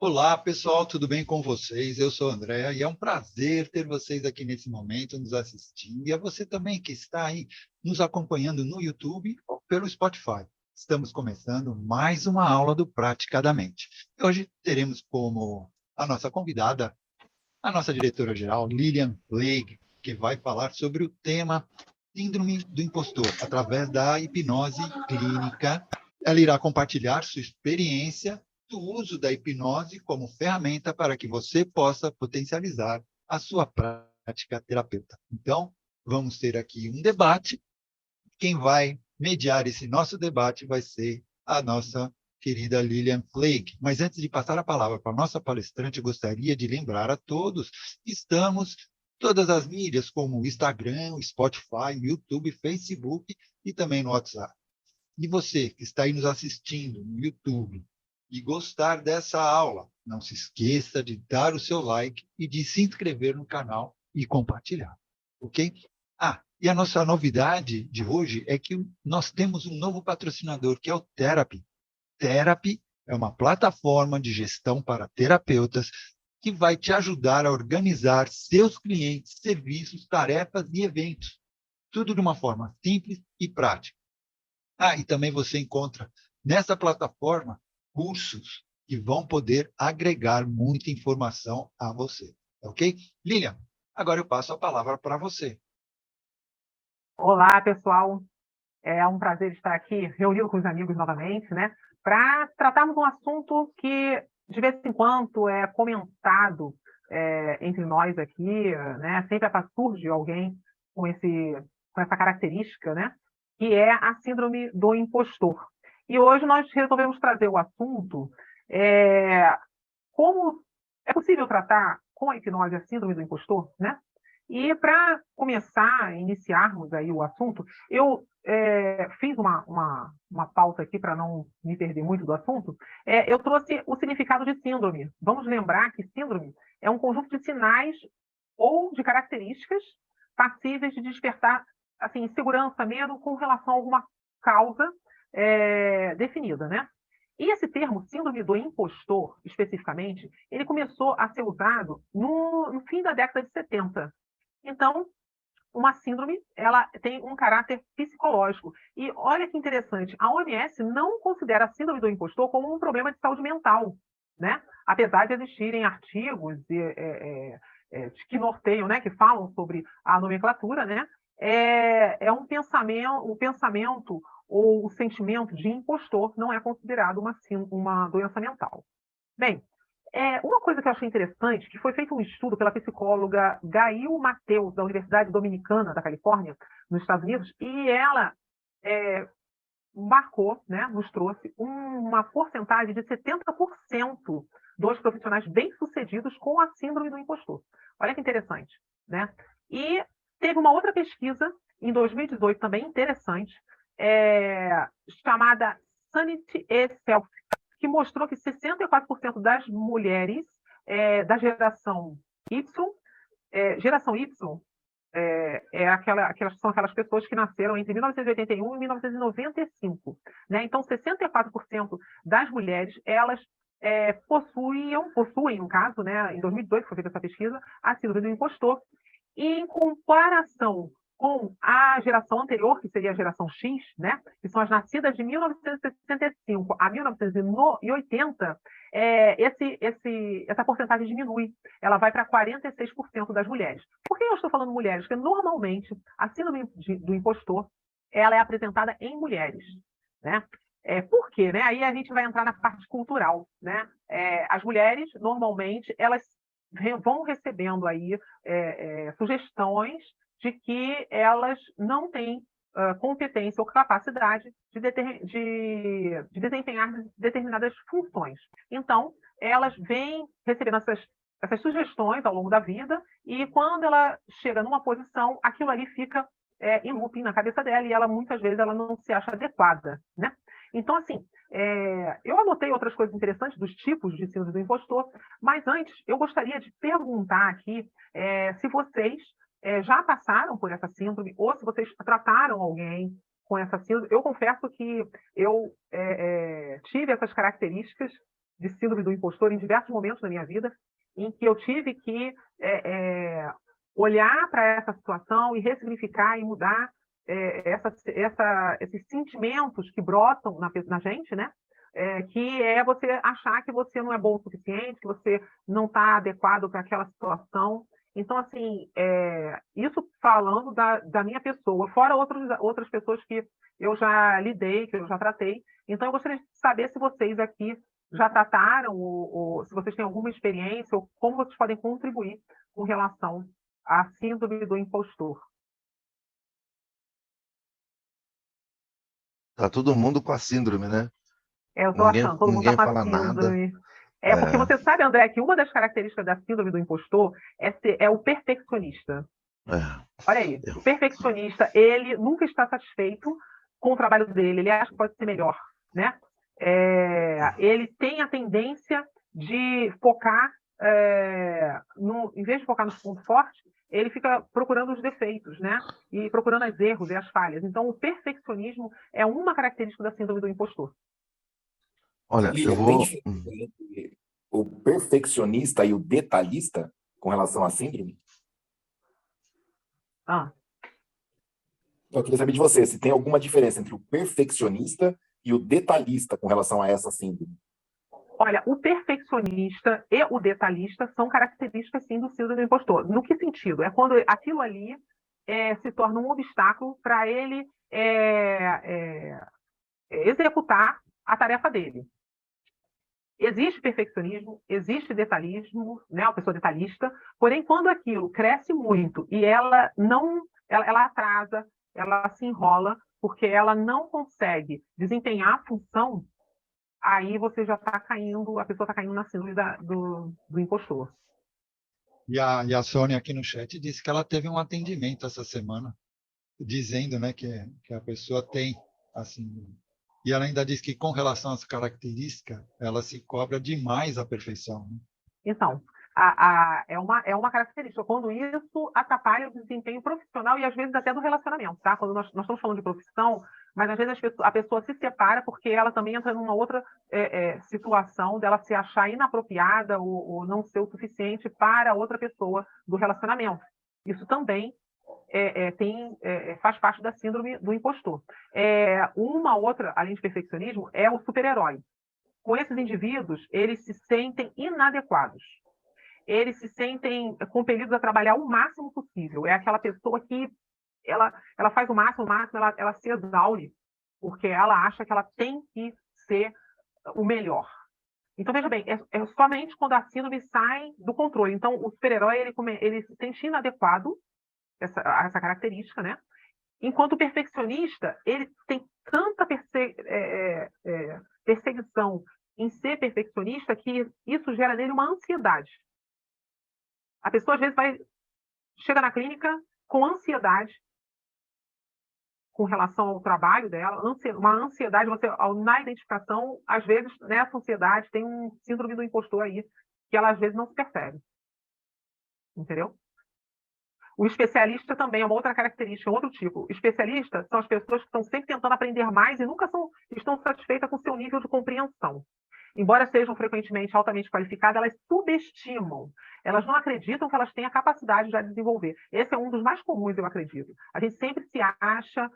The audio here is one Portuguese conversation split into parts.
Olá, pessoal, tudo bem com vocês? Eu sou o André e é um prazer ter vocês aqui nesse momento nos assistindo. E a você também que está aí nos acompanhando no YouTube ou pelo Spotify. Estamos começando mais uma aula do Praticadamente. Hoje teremos como a nossa convidada a nossa diretora-geral, Lilian Leigh, que vai falar sobre o tema Síndrome do Impostor, através da hipnose clínica. Ela irá compartilhar sua experiência do uso da hipnose como ferramenta para que você possa potencializar a sua prática terapeuta. Então, vamos ter aqui um debate. Quem vai mediar esse nosso debate vai ser a nossa querida Lilian Flake. Mas antes de passar a palavra para a nossa palestrante, gostaria de lembrar a todos, estamos todas as mídias, como o Instagram, o Spotify, o YouTube, Facebook e também no WhatsApp. E você que está aí nos assistindo no YouTube e gostar dessa aula, não se esqueça de dar o seu like e de se inscrever no canal e compartilhar, ok? E a nossa novidade de hoje é que nós temos um novo patrocinador, que é o Therapy. Therapy é uma plataforma de gestão para terapeutas que vai te ajudar a organizar seus clientes, serviços, tarefas e eventos. Tudo de uma forma simples e prática. E também você encontra nessa plataforma cursos que vão poder agregar muita informação a você. Ok? Lilian, agora eu passo a palavra para você. Olá, pessoal. É um prazer estar aqui reunido com os amigos novamente, né? Para tratarmos um assunto que, de vez em quando, é comentado entre nós aqui, né? Sempre surge alguém com essa característica, né? Que é a síndrome do impostor. E hoje nós resolvemos trazer o assunto como é possível tratar com a hipnose a síndrome do impostor, né? E para começar, iniciarmos aí o assunto, eu fiz uma pauta aqui para não me perder muito do assunto. Eu trouxe o significado de síndrome. Vamos lembrar que síndrome é um conjunto de sinais ou de características passíveis de despertar assim, insegurança, medo com relação a alguma causa definida, né? E esse termo, síndrome do impostor, especificamente, ele começou a ser usado no fim da década de 70. Então, uma síndrome, ela tem um caráter psicológico. E olha que interessante, a OMS não considera a síndrome do impostor como um problema de saúde mental, né? Apesar de existirem artigos que norteiam, né, que falam sobre a nomenclatura, né? O pensamento ou o sentimento de impostor não é considerado uma doença mental. Bem, uma coisa que eu achei interessante, que foi feito um estudo pela psicóloga Gail Mateus, da Universidade Dominicana da Califórnia, nos Estados Unidos, e ela marcou, né, nos trouxe uma porcentagem de 70% dos profissionais bem-sucedidos com a síndrome do impostor. Olha que interessante, né? E teve uma outra pesquisa, em 2018, também interessante, chamada Sanity e Self, que mostrou que 64% das mulheres da geração Y são aquelas pessoas que nasceram entre 1981 e 1995. Né? Então, 64% das mulheres, elas possuem, no caso, né, em 2018 foi feita essa pesquisa, a síndrome do impostor. E em comparação com a geração anterior, que seria a geração X, né, que são as nascidas de 1965 a 1980, essa porcentagem diminui. Ela vai para 46% das mulheres. Por que eu estou falando mulheres? Porque, normalmente, a síndrome do impostor ela é apresentada em mulheres. Né? Por quê? Né? Aí a gente vai entrar na parte cultural. Né? As mulheres, normalmente, elas vão recebendo aí sugestões de que elas não têm competência ou capacidade de desempenhar determinadas funções. Então, elas vêm recebendo essas sugestões ao longo da vida e quando ela chega numa posição, aquilo ali fica em looping na cabeça dela e ela muitas vezes ela não se acha adequada, né? Então, assim, eu anotei outras coisas interessantes dos tipos de síndrome do impostor, mas antes eu gostaria de perguntar aqui se vocês já passaram por essa síndrome ou se vocês trataram alguém com essa síndrome. Eu confesso que eu tive essas características de síndrome do impostor em diversos momentos da minha vida, em que eu tive que olhar para essa situação e ressignificar e mudar esses sentimentos que brotam na gente, né? Que é você achar que você não é bom o suficiente, que você não está adequado para aquela situação. Então, assim, isso falando da minha pessoa, fora outras pessoas que eu já lidei, que eu já tratei. Então, eu gostaria de saber se vocês aqui já trataram, ou se vocês têm alguma experiência, ou como vocês podem contribuir com relação à síndrome do impostor. Tá todo mundo com a síndrome, né? Eu estou achando, todo mundo está Ninguém com a fala nada. síndrome. Porque você sabe, André, que uma das características da síndrome do impostor é o perfeccionista. Olha aí, o perfeccionista, ele nunca está satisfeito com o trabalho dele, ele acha que pode ser melhor, né? Ele tem a tendência de focar, em vez de focar nos pontos fortes, ele fica procurando os defeitos, né? E procurando os erros e as falhas. Então, o perfeccionismo é uma característica da síndrome do impostor. Olha, Lilian, tem diferença entre o perfeccionista e o detalhista com relação à síndrome? Eu queria saber de você, se tem alguma diferença entre o perfeccionista e o detalhista com relação a essa síndrome. Olha, o perfeccionista e o detalhista são características, sim, do síndrome do impostor. No que sentido? É quando aquilo ali se torna um obstáculo para ele executar a tarefa dele. Existe perfeccionismo, existe detalhismo, né, uma pessoa detalhista, porém, quando aquilo cresce muito e ela atrasa, ela se enrola, porque ela não consegue desempenhar a função, aí você já está caindo, a pessoa está caindo na síndrome do impostor. E a Sônia aqui no chat disse que ela teve um atendimento essa semana, dizendo, né, que a pessoa tem, assim, e ela ainda diz que com relação às características, ela se cobra demais a perfeição. Né? Então, é uma característica, quando isso atrapalha o desempenho profissional e às vezes até do relacionamento, tá? Quando nós estamos falando de profissão, mas às vezes a pessoa se separa porque ela também entra numa outra situação dela se achar inapropriada ou não ser o suficiente para outra pessoa do relacionamento. Isso também faz parte da síndrome do impostor. Uma outra, além de perfeccionismo, é o super-herói. Com esses indivíduos, eles se sentem inadequados. Eles se sentem compelidos a trabalhar o máximo possível. É aquela pessoa que ela faz o máximo, ela se exaure, porque ela acha que ela tem que ser o melhor. Então, veja bem, é somente quando a síndrome sai do controle. Então, o super-herói ele se sente inadequado, essa característica, né? Enquanto o perfeccionista, ele tem tanta perseguição em ser perfeccionista que isso gera nele uma ansiedade. A pessoa, às vezes, chega na clínica com ansiedade com relação ao trabalho dela, uma ansiedade, na identificação, às vezes, nessa ansiedade, tem um síndrome do impostor aí, que ela, às vezes, não se percebe. Entendeu? O especialista também é uma outra característica, outro tipo. Especialistas são as pessoas que estão sempre tentando aprender mais e nunca estão satisfeitas com o seu nível de compreensão. Embora sejam frequentemente altamente qualificadas, elas subestimam. Elas não acreditam que elas têm a capacidade de desenvolver. Esse é um dos mais comuns, eu acredito. A gente sempre se acha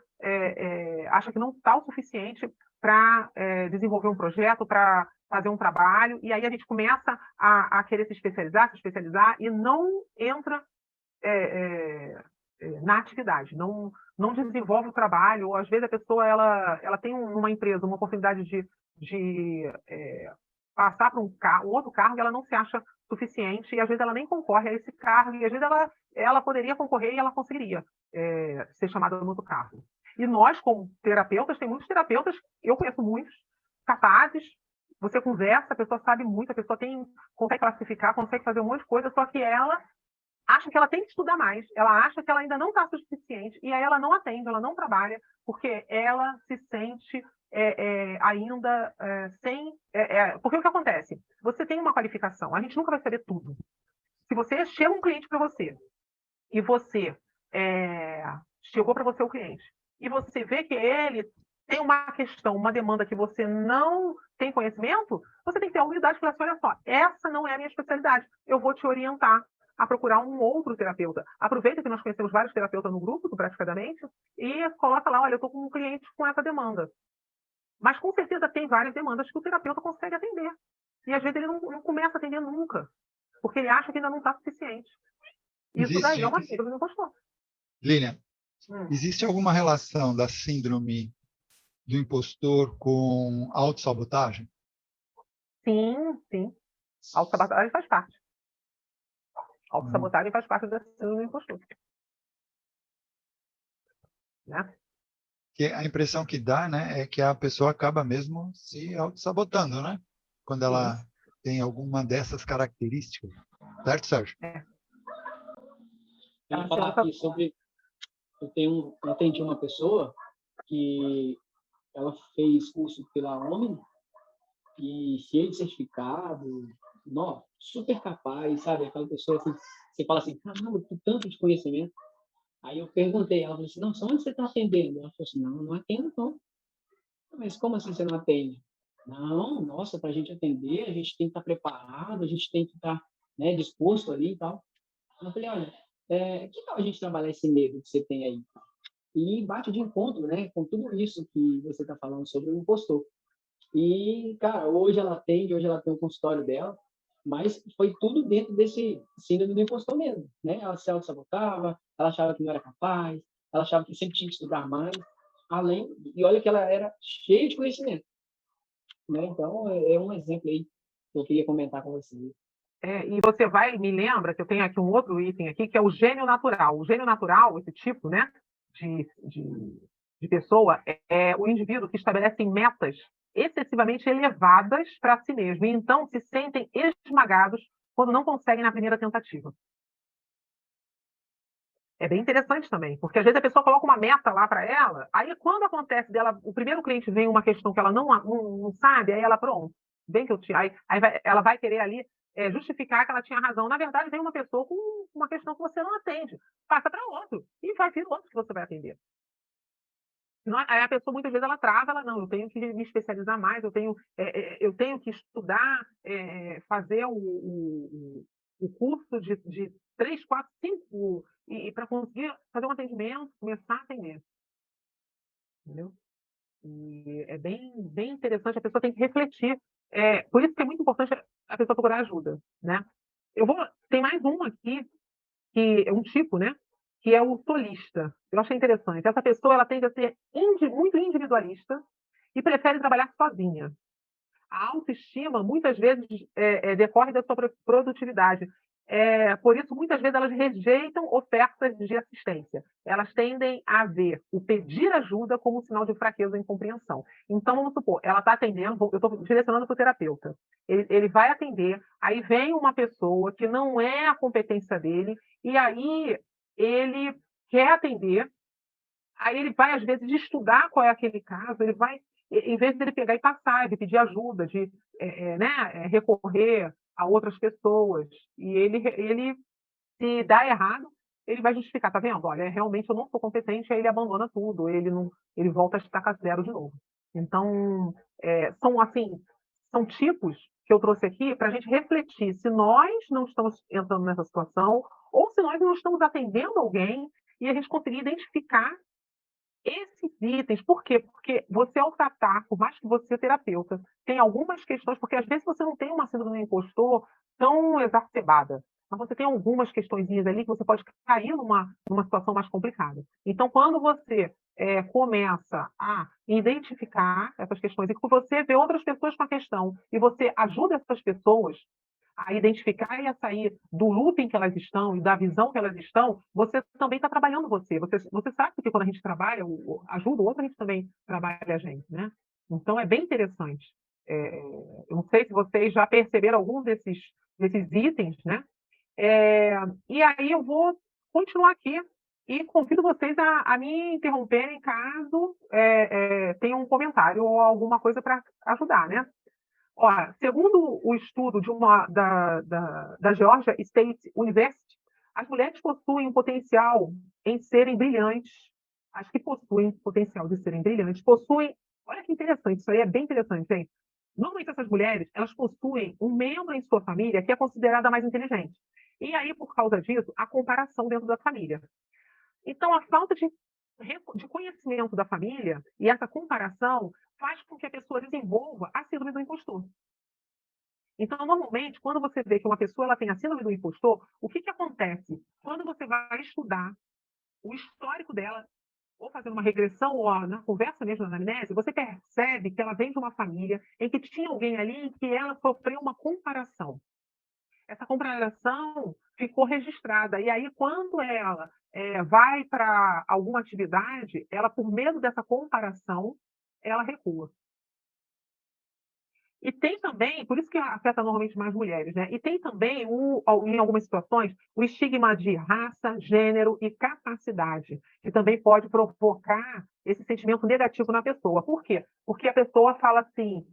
que não está o suficiente para desenvolver um projeto, para fazer um trabalho, e aí a gente começa a querer se especializar e não entra na atividade, não desenvolve o trabalho, ou às vezes a pessoa ela tem numa empresa uma oportunidade de passar para um outro cargo e ela não se acha suficiente, e às vezes ela nem concorre a esse cargo, e às vezes ela poderia concorrer e ela conseguiria ser chamada no outro cargo. E nós, como terapeutas, tem muitos terapeutas, eu conheço muitos, capazes, você conversa, a pessoa sabe muito, a pessoa consegue classificar, consegue fazer um monte de coisa, só que ela acha que ela tem que estudar mais, ela acha que ela ainda não está suficiente, e aí ela não atende, ela não trabalha, porque ela se sente ainda sem... porque o que acontece? Você tem uma qualificação, a gente nunca vai saber tudo. Se você chega um cliente para você, e você chegou para você o cliente, e você vê que ele tem uma questão, uma demanda que você não tem conhecimento, você tem que ter a humildade e falar assim, olha só, essa não é a minha especialidade, eu vou te orientar a procurar um outro terapeuta. Aproveita que nós conhecemos vários terapeutas no grupo, praticamente, e coloca lá, olha, eu estou com um cliente com essa demanda. Mas com certeza tem várias demandas que o terapeuta consegue atender. E às vezes ele não começa a atender nunca, porque ele acha que ainda não está suficiente. Isso daí é uma síndrome do impostor. Lilian, existe alguma relação da síndrome do impostor com autossabotagem? Sim. Autossabotagem faz parte. Autossabotagem faz parte da síndrome do impostor. Né? Que a impressão que dá, né, é que a pessoa acaba mesmo se autossabotando, né? Quando ela tem alguma dessas características. Certo, Sérgio? Eu ia falar aqui sobre... Eu atendi uma pessoa que ela fez curso pela Omni e cheio de certificado, super capaz, sabe? Aquela pessoa assim, você fala assim, caramba, com tanto de conhecimento. Aí eu perguntei, ela falou assim, não, só onde você está atendendo? Ela falou assim, não atendo não. Mas como assim você não atende? Não, nossa, para a gente atender, a gente tem que estar preparado, a gente tem que estar, né, disposto ali e tal. Eu falei, olha, que tal a gente trabalhar esse medo que você tem aí? E bate de encontro, né, com tudo isso que você está falando sobre o impostor. E, cara, hoje ela tem o consultório dela, mas foi tudo dentro desse síndrome do impostor mesmo, né? Ela se auto-sabotava, ela achava que não era capaz, ela achava que sempre tinha que estudar mais, e olha que ela era cheia de conhecimento, né? Então, é um exemplo aí que eu queria comentar com vocês. E você me lembra que eu tenho aqui um outro item aqui, que é o gênio natural. O gênio natural, esse tipo, né, de pessoa, é o indivíduo que estabelece metas excessivamente elevadas para si mesmo, e então se sentem esmagados quando não conseguem na primeira tentativa. É bem interessante também, porque às vezes a pessoa coloca uma meta lá para ela, aí quando acontece dela, o primeiro cliente vem uma questão que ela não sabe, aí ela, pronto, bem que eu tinha, ela vai querer ali justificar que ela tinha razão. Na verdade, vem uma pessoa com uma questão que você não atende, passa para outro, e vai vir outro que você vai atender. Aí a pessoa, muitas vezes, ela trava, ela, não, eu tenho que me especializar mais, eu tenho que estudar, fazer o curso de 3, 4, 5, e para conseguir fazer um atendimento, começar a atender. Entendeu? E é bem interessante, a pessoa tem que refletir. Por isso que é muito importante a pessoa procurar ajuda, né? Tem mais um aqui, que é um tipo, né? Que é o solista. Eu achei interessante. Essa pessoa ela tende a ser muito individualista e prefere trabalhar sozinha. A autoestima, muitas vezes, decorre da sua produtividade. Por isso, muitas vezes, elas rejeitam ofertas de assistência. Elas tendem a ver o pedir ajuda como um sinal de fraqueza e incompreensão. Então, vamos supor, ela está atendendo, eu estou direcionando para o terapeuta. Ele vai atender, aí vem uma pessoa que não é a competência dele, e aí ele quer atender, aí ele vai, às vezes, estudar qual é aquele caso, ele vai, em vez de ele pegar e passar, de pedir ajuda, de recorrer a outras pessoas, e ele se dá errado, ele vai justificar, tá vendo? Olha, realmente eu não sou competente, aí ele abandona tudo, ele volta a estacar zero de novo. Então, são tipos que eu trouxe aqui para a gente refletir se nós não estamos entrando nessa situação ou se nós não estamos atendendo alguém e a gente conseguir identificar esses itens. Por quê? Porque você, ao tratar, por mais que você, terapeuta, tem algumas questões, porque às vezes você não tem uma síndrome do impostor tão exacerbada, mas você tem algumas questõezinhas ali que você pode cair numa situação mais complicada. Então, quando você começa a identificar essas questões e que você vê outras pessoas com a questão e você ajuda essas pessoas a identificar e a sair do looping que elas estão e da visão que elas estão, você também está trabalhando você. Você sabe que quando a gente trabalha, ajuda o outro, a gente também trabalha a gente, né? Então, é bem interessante. Eu não sei se vocês já perceberam algum desses itens, né? E aí eu vou continuar aqui e convido vocês a me interromperem caso tenha um comentário ou alguma coisa para ajudar, né? Olha, segundo o estudo da Georgia State University, as mulheres possuem um potencial em serem brilhantes as que possuem potencial de serem brilhantes, possuem. Olha que interessante, isso aí é bem interessante, gente. Normalmente essas mulheres, elas possuem um membro em sua família que é considerada mais inteligente. E aí, por causa disso, a comparação dentro da família. Então, a falta de conhecimento da família e essa comparação faz com que a pessoa desenvolva a síndrome do impostor. Então, normalmente, quando você vê que uma pessoa ela tem a síndrome do impostor, o que, que acontece? Quando você vai estudar o histórico dela, ou fazendo uma regressão, ou na conversa mesmo, na anamnese, você percebe que ela vem de uma família em que tinha alguém ali em que ela sofreu uma comparação. Essa comparação ficou registrada. E aí, quando ela vai para alguma atividade, ela, por medo dessa comparação, ela recua. E tem também, por isso que afeta normalmente mais mulheres, né? E tem também, em algumas situações, o estigma de raça, gênero e capacidade, que também pode provocar esse sentimento negativo na pessoa. Por quê? Porque a pessoa fala assim,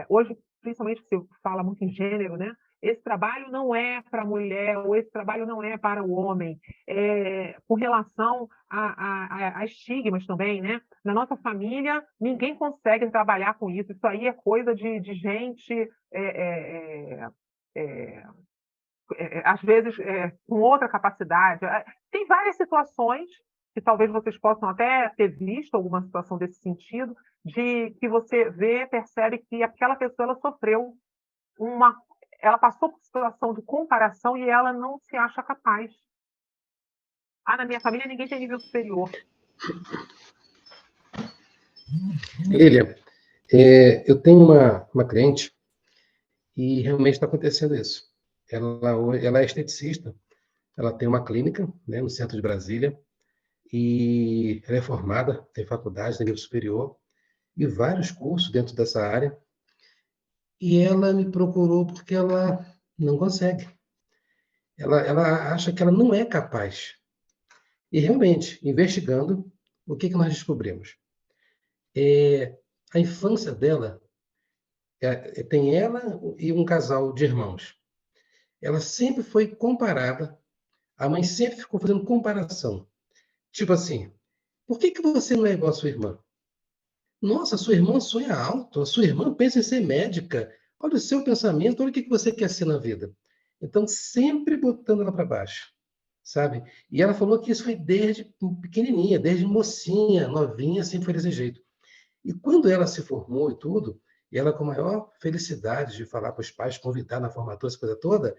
hoje, principalmente se fala muito em gênero, né? Esse trabalho não é para a mulher, ou esse trabalho não é para o homem. Com relação a estigmas também, né? Na nossa família, ninguém consegue trabalhar com isso. Isso aí é coisa de gente, às vezes, com outra capacidade. Tem várias situações que talvez vocês possam até ter visto alguma situação desse sentido, de que você vê, percebe que aquela pessoa ela sofreu ela passou por situação de comparação e ela não se acha capaz. Na minha família ninguém tem nível superior. Lilia, eu tenho uma cliente e realmente está acontecendo isso. Ela é esteticista, ela tem uma clínica, né, no centro de Brasília, e ela é formada, tem faculdade, tem nível superior, e vários cursos dentro dessa área, e ela me procurou porque ela não consegue. Ela acha que ela não é capaz. E realmente, investigando, o que nós descobrimos? A infância dela, tem ela e um casal de irmãos. Ela sempre foi comparada, a mãe sempre ficou fazendo comparação. Tipo assim, por que você não é igual a sua irmã? Nossa, sua irmã sonha alto, a sua irmã pensa em ser médica. Olha o seu pensamento, olha o que você quer ser na vida. Então, sempre botando ela para baixo, sabe? E ela falou que isso foi desde pequenininha, desde mocinha, novinha, sempre foi desse jeito. E quando ela se formou e tudo, e ela com a maior felicidade de falar para os pais, convidar na formatura, essa coisa toda,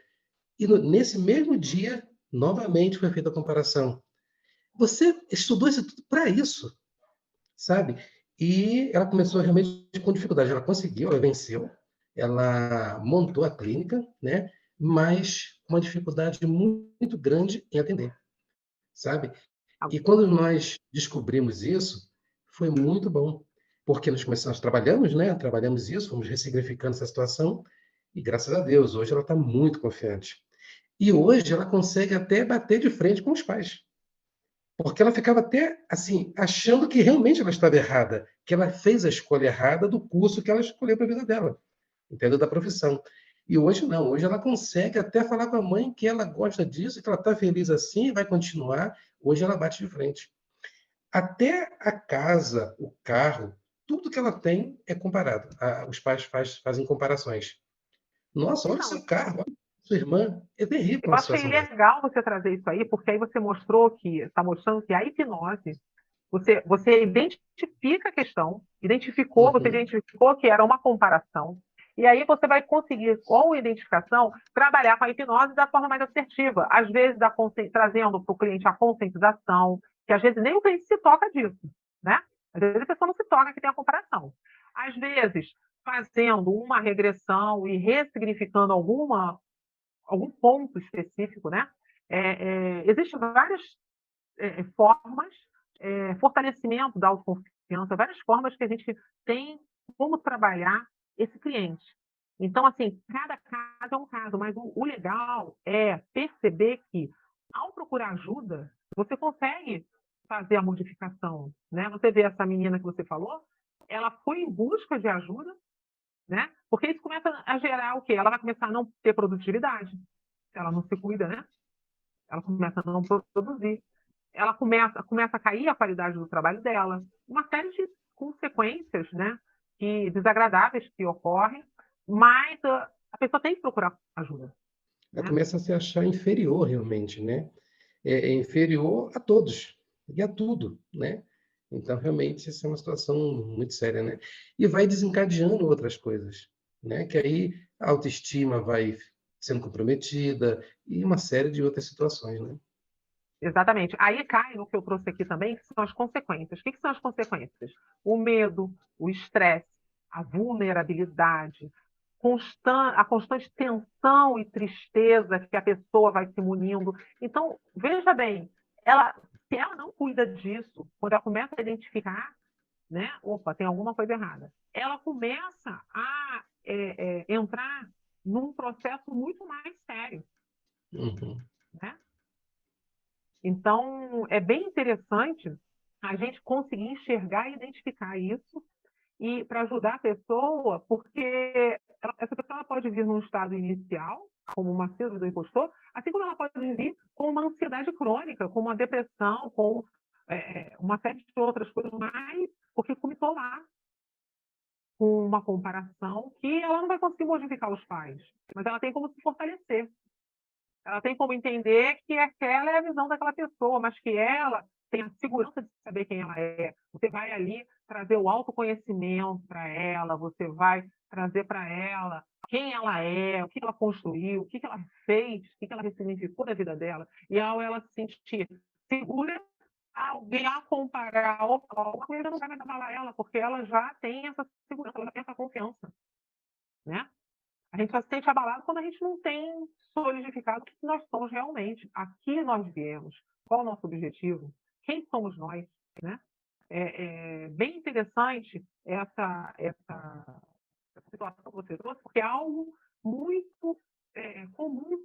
e nesse mesmo dia, novamente foi feita a comparação. Você estudou isso tudo para isso, sabe? E ela começou realmente com dificuldade. Ela conseguiu, ela venceu, ela montou a clínica, né? Mas com uma dificuldade muito grande em atender, sabe? E quando nós descobrimos isso, foi muito bom, porque nós trabalhamos, né? Trabalhamos isso, fomos ressignificando essa situação, e graças a Deus, hoje ela está muito confiante. E hoje ela consegue até bater de frente com os pais. Porque ela ficava até, assim, achando que realmente ela estava errada, que ela fez a escolha errada do curso que ela escolheu para a vida dela, entendeu? Da profissão. E hoje não, hoje ela consegue até falar com a mãe que ela gosta disso, que ela está feliz assim e vai continuar. Hoje ela bate de frente. Até a casa, o carro, tudo que ela tem é comparado. Os pais fazem comparações. Nossa, olha o Então, seu carro, olha a sua irmã. É terrível eu uma achei situação dessa. legal você trazer isso aí, porque aí você está mostrando que a hipnose, você identifica a questão, você Uhum. identificou que era uma comparação, e aí você vai conseguir, com a identificação, trabalhar com a hipnose da forma mais assertiva, às vezes trazendo para o cliente a conscientização, que às vezes nem o cliente se toca disso, né? Às vezes a pessoa não se toca que tem a comparação. Às vezes, fazendo uma regressão e ressignificando algum ponto específico, né? Existem várias formas, fortalecimento da autoconfiança, várias formas que a gente tem como trabalhar esse cliente. Então, assim, cada caso é um caso, mas o legal é perceber que, ao procurar ajuda, você consegue fazer a modificação, né? Você vê essa menina que você falou, ela foi em busca de ajuda, né? Porque isso começa a gerar o quê? Ela vai começar a não ter produtividade, ela não se cuida, né? Ela começa a não produzir. ela começa a cair a qualidade do trabalho dela. Uma série de consequências, né, desagradáveis que ocorrem, mas a pessoa tem que procurar ajuda. Ela Né? começa a se achar inferior realmente, né? É inferior a todos e a tudo, né? Então, realmente, essa é uma situação muito séria, né? E vai desencadeando outras coisas, né? Que aí a autoestima vai sendo comprometida e uma série de outras situações, né? Exatamente. Aí cai no que eu trouxe aqui também, que são as consequências. O que são as consequências? O medo, o estresse, a vulnerabilidade, a constante tensão e tristeza que a pessoa vai se munindo. Então, veja bem, se ela não cuida disso, quando ela começa a identificar, né, opa, tem alguma coisa errada, ela começa a entrar num processo muito mais sério, Uhum. né? Então, é bem interessante a gente conseguir enxergar e identificar isso e para ajudar a pessoa, porque essa pessoa ela pode vir num estado inicial, como uma síndrome do impostor, assim como ela pode vir com uma ansiedade crônica, com uma depressão, com uma série de outras coisas mais, porque começou lá com uma comparação que ela não vai conseguir modificar os pais, mas ela tem como se fortalecer. Ela tem como entender que aquela é a visão daquela pessoa, mas que ela tem a segurança de saber quem ela é. Você vai ali trazer o autoconhecimento para ela, você vai trazer para ela quem ela é, o que ela construiu, o que ela fez, o que ela ressignificou da vida dela. E ao ela se sentir segura, alguém a comparar, alguma coisa não vai mais abalar ela, porque ela já tem essa segurança, ela já tem essa confiança, né? A gente só se sente abalado quando a gente não tem solidificado o que nós somos realmente. Aqui nós viemos. Qual é o nosso objetivo? Quem somos nós? Né? É bem interessante essa situação que você trouxe, porque é algo muito comum.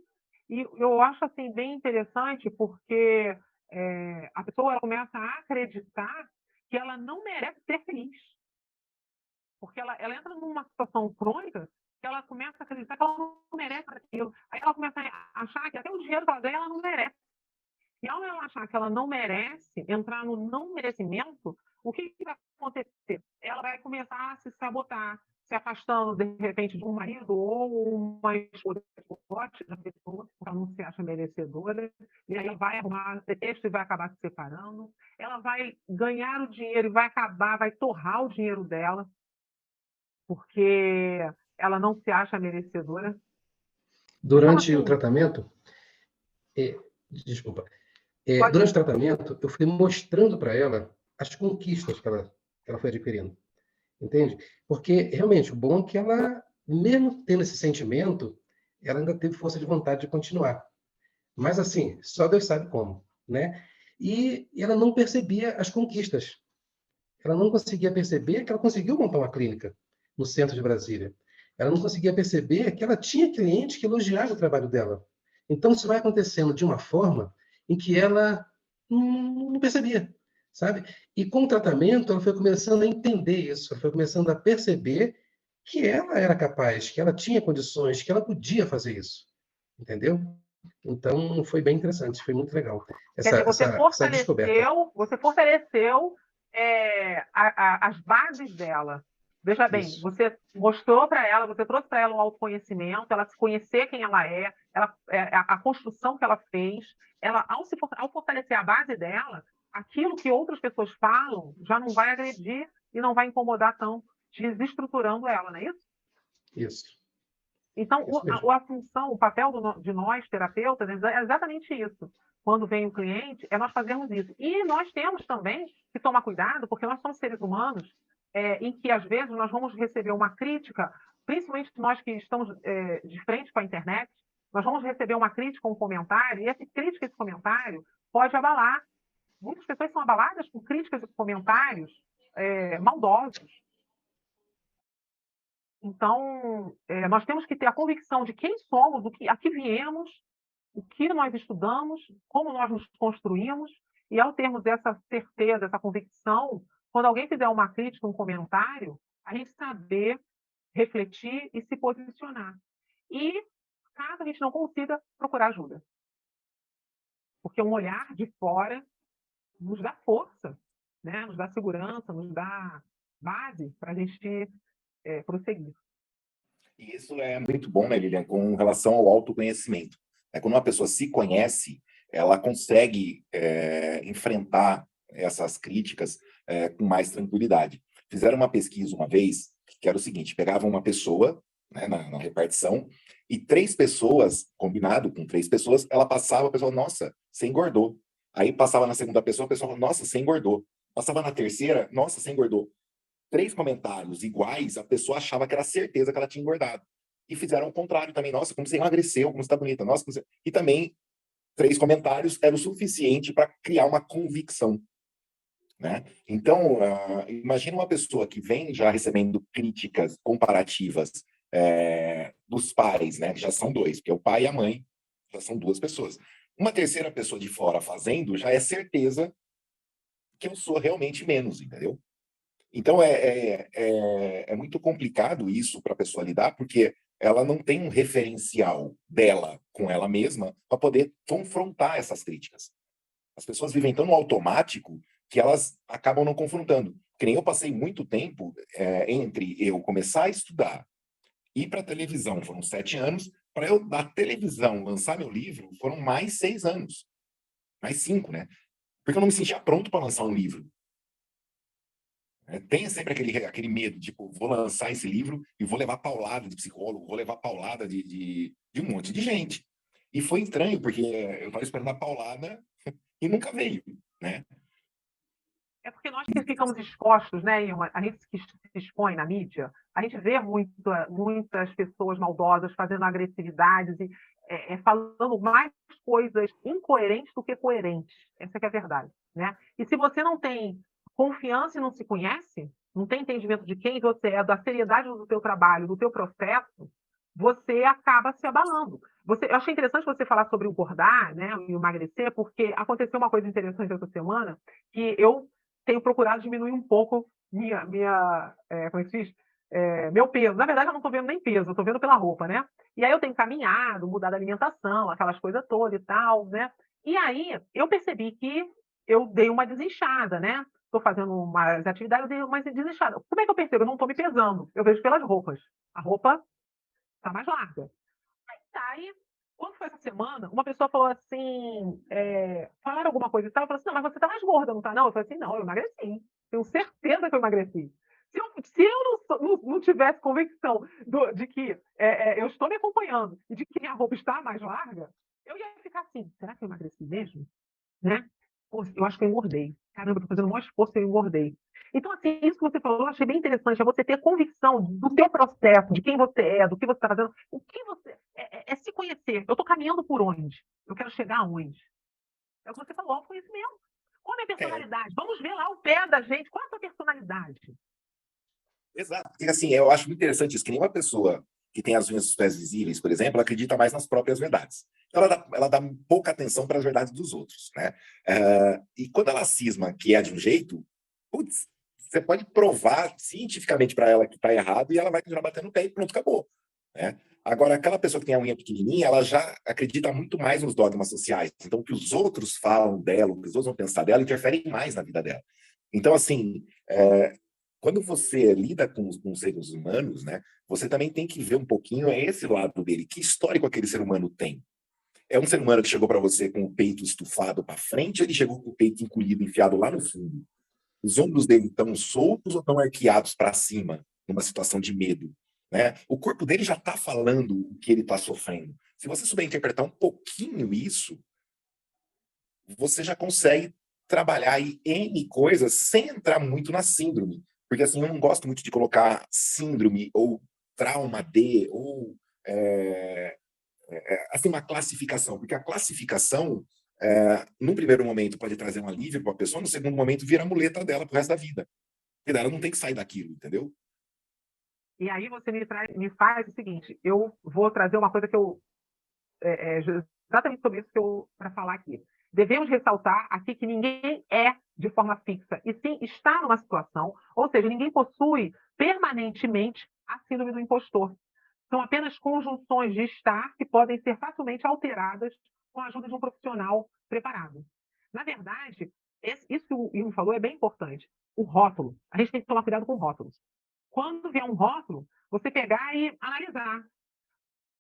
E eu acho assim, bem interessante porque a pessoa ela começa a acreditar que ela não merece ser feliz. Porque ela entra numa situação crônica que ela começa a acreditar que ela não merece aquilo. Aí ela começa a achar que até o dinheiro que ela ganha, ela não merece. E ao ela achar que ela não merece, entrar no não merecimento, o que vai acontecer? Ela vai começar a se sabotar, se afastando, de repente, de um marido ou uma esposa forte da pessoa, porque ela não se acha merecedora, e aí ela vai arrumar pretexto e vai acabar se separando. Ela vai ganhar o dinheiro e vai torrar o dinheiro dela, porque ela não se acha merecedora. Então, Durante o assim, tratamento, eh, desculpa, pode durante o ir. tratamento, eu fui mostrando para ela as conquistas que ela foi adquirindo, entende? Porque, realmente, o bom é que ela, mesmo tendo esse sentimento, ela ainda teve força de vontade de continuar. Mas, assim, só Deus sabe como, né? E ela não percebia as conquistas. Ela não conseguia perceber que ela conseguiu montar uma clínica no centro de Brasília. Ela não conseguia perceber que ela tinha clientes que elogiavam o trabalho dela. Então, isso vai acontecendo de uma forma em que ela não percebia, sabe? E com o tratamento, ela foi começando a entender isso, ela foi começando a perceber que ela era capaz, que ela tinha condições, que ela podia fazer isso, entendeu? Então, foi bem interessante, foi muito legal Quer dizer, essa descoberta. você fortaleceu as bases dela. Veja bem, Isso. você mostrou para ela, você trouxe para ela um autoconhecimento, ela se conhecer quem ela é, a construção que ela fez, ao fortalecer a base dela, aquilo que outras pessoas falam já não vai agredir e não vai incomodar tão, desestruturando ela, não é isso? Isso. Então, Isso mesmo. a função, o papel de nós, terapeutas, é exatamente isso. Quando vem o cliente, é nós fazermos isso. E nós temos também que tomar cuidado, porque nós somos seres humanos, em que, às vezes, nós vamos receber uma crítica, principalmente nós que estamos de frente com a internet, nós vamos receber uma crítica, um comentário, e essa crítica, esse comentário, pode abalar. Muitas pessoas são abaladas por críticas e comentários maldosos. Então, nós temos que ter a convicção de quem somos, a que viemos, o que nós estudamos, como nós nos construímos, e ao termos essa certeza, essa convicção, quando alguém fizer uma crítica, um comentário, a gente saber refletir e se posicionar. E, caso a gente não consiga, procurar ajuda. Porque um olhar de fora nos dá força, né? Nos dá segurança, nos dá base para a gente prosseguir. E isso é muito bom, né, Lilian, com relação ao autoconhecimento. Quando uma pessoa se conhece, ela consegue enfrentar essas críticas com mais tranquilidade. Fizeram uma pesquisa uma vez, que era o seguinte, pegavam uma pessoa, né, na repartição, e 3 pessoas, combinado com 3 pessoas, ela passava, a pessoa, nossa, você engordou. Aí passava na segunda pessoa, a pessoa, nossa, você engordou. Passava na terceira, nossa, você engordou. 3 comentários iguais, a pessoa achava que era certeza que ela tinha engordado. E fizeram o contrário também. Nossa, como você emagreceu, como você está bonita. Nossa, você... E também 3 comentários era o suficiente para criar uma convicção. Né? Então, imagina uma pessoa que vem já recebendo críticas comparativas dos pais, né? Que já são 2, porque o pai e a mãe já são 2 pessoas. Uma terceira pessoa de fora fazendo já é certeza que eu sou realmente menos, entendeu? Então, é muito complicado isso para a pessoa lidar, porque ela não tem um referencial dela com ela mesma para poder confrontar essas críticas. As pessoas vivem tão no automático que elas acabam não confrontando. Que nem eu passei muito tempo entre eu começar a estudar e ir para a televisão, foram 7 anos, para eu, da televisão, lançar meu livro, foram mais 6 anos. Mais 5, né? Porque eu não me sentia pronto para lançar um livro. Tem sempre aquele medo, tipo, vou lançar esse livro e vou levar paulada de psicólogo, vou levar paulada de um monte de gente. E foi estranho, porque eu estava esperando a paulada e nunca veio, né? É porque nós que ficamos expostos, né, a gente que se expõe na mídia, a gente vê muitas pessoas maldosas fazendo agressividades e falando mais coisas incoerentes do que coerentes. Essa que é a verdade, né? E se você não tem confiança e não se conhece, não tem entendimento de quem você é, da seriedade do teu trabalho, do teu processo, você acaba se abalando. Eu achei interessante você falar sobre engordar, né, e emagrecer, porque aconteceu uma coisa interessante essa semana, que eu tenho procurado diminuir um pouco como é que se diz? Meu peso. Na verdade, eu não estou vendo nem peso, eu estou vendo pela roupa, né? E aí eu tenho caminhado, mudado a alimentação, aquelas coisas todas e tal, né? E aí eu percebi que eu dei uma desinchada, né? Estou fazendo umas atividades, eu dei uma desinchada. Como é que eu percebo? Eu não estou me pesando. Eu vejo pelas roupas. A roupa está mais larga. Aí, quando foi essa semana, uma pessoa falou assim, falaram alguma coisa e tal, eu falei assim, não, mas você tá mais gorda, não tá não? Eu falei assim, não, eu emagreci. Tenho certeza que eu emagreci. Se eu não tivesse convicção de que eu estou me acompanhando e de que minha roupa está mais larga, eu ia ficar assim, será que eu emagreci mesmo? Né? Pô, eu acho que eu engordei. Caramba, estou fazendo o maior esforço e eu engordei. Então, assim, isso que você falou, eu achei bem interessante, é você ter convicção do seu processo, de quem você é, do que você está fazendo, o que você... É se conhecer. Eu estou caminhando por onde? Eu quero chegar aonde? É o que você falou, autoconhecimento. Qual é a minha personalidade? Vamos ver lá o pé da gente. Qual é a sua personalidade? Exato. Porque, assim, eu acho muito interessante isso, que nenhuma pessoa que tem as unhas dos pés visíveis, por exemplo, acredita mais nas próprias verdades. Então, ela dá pouca atenção para as verdades dos outros, né? E quando ela cisma que é de um jeito, putz, você pode provar cientificamente para ela que está errado e ela vai continuar batendo o pé e pronto, acabou. Né? Agora, aquela pessoa que tem a unha pequenininha, ela já acredita muito mais nos dogmas sociais. Então, o que os outros falam dela, o que os outros vão pensar dela, interfere mais na vida dela. Então, assim, quando você lida com seres humanos, né, você também tem que ver um pouquinho esse lado dele. Que histórico aquele ser humano tem? É um ser humano que chegou para você com o peito estufado para frente ou ele chegou com o peito encolhido, enfiado lá no fundo? Os ombros dele estão soltos ou estão arqueados para cima, numa situação de medo? Né? O corpo dele já está falando o que ele está sofrendo. Se você souber interpretar um pouquinho isso, você já consegue trabalhar aí N coisas sem entrar muito na síndrome. Porque assim, eu não gosto muito de colocar síndrome ou trauma de, ou assim, uma classificação. Porque a classificação, num primeiro momento, pode trazer um alívio para a pessoa, no segundo momento, vira a muleta dela pro resto da vida. E ela não tem que sair daquilo, entendeu? E aí você me faz o seguinte, eu vou trazer uma coisa que eu exatamente sobre isso que eu para falar aqui. Devemos ressaltar aqui que ninguém é de forma fixa, e sim está numa situação, ou seja, ninguém possui permanentemente a síndrome do impostor. São apenas conjunções de estar que podem ser facilmente alteradas com a ajuda de um profissional preparado. Na verdade, Isso que o Ivo falou é bem importante. O rótulo. A gente tem que tomar cuidado com o rótulo. Quando vier um rótulo, você pegar e analisar.